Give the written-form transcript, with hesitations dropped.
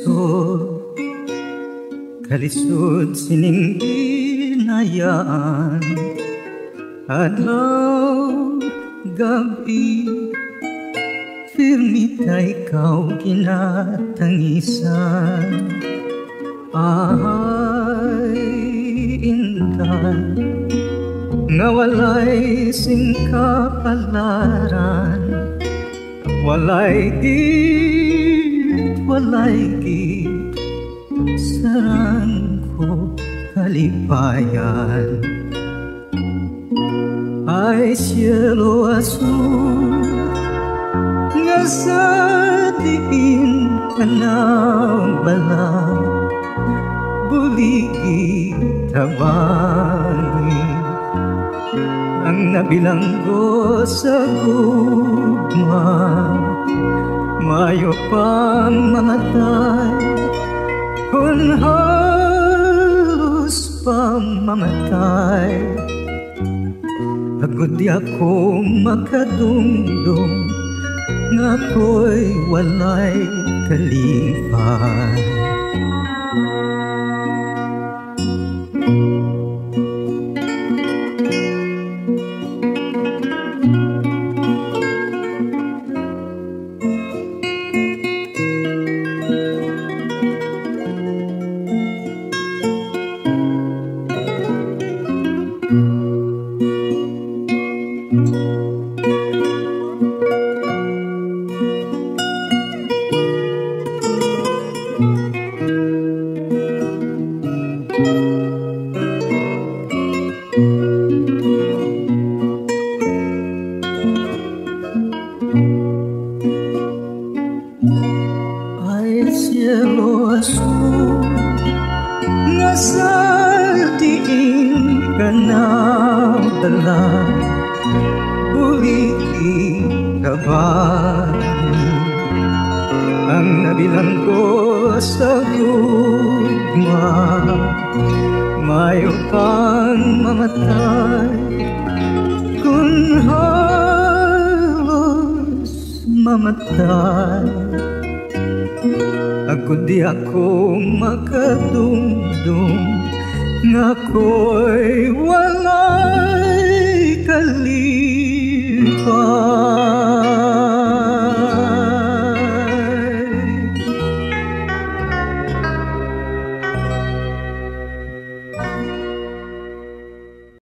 kalisod, kalisod sining inayaan. Adlaw, gabi, firmita ikaw kinatangisan. Ay, inday, nga walay singkapalaran. Walay git sarang ko kalipayan. Ay cielo azul, nga sa diin ka na bala, buligi tabani. Ang nabilanggo sa gugma, mayo pang mamatay, kung halos pang mamatay. Pagod di ako makadungdong, nga ako'y walay kalipay. Ay cielo azul, nga sa diin ka na dala, buligi kabani. Ang nabilang ko sa gugma, mayo pang mamatay, kung halos mamatay. Agud di ako makadumdum, nga ako'y walay kalipay.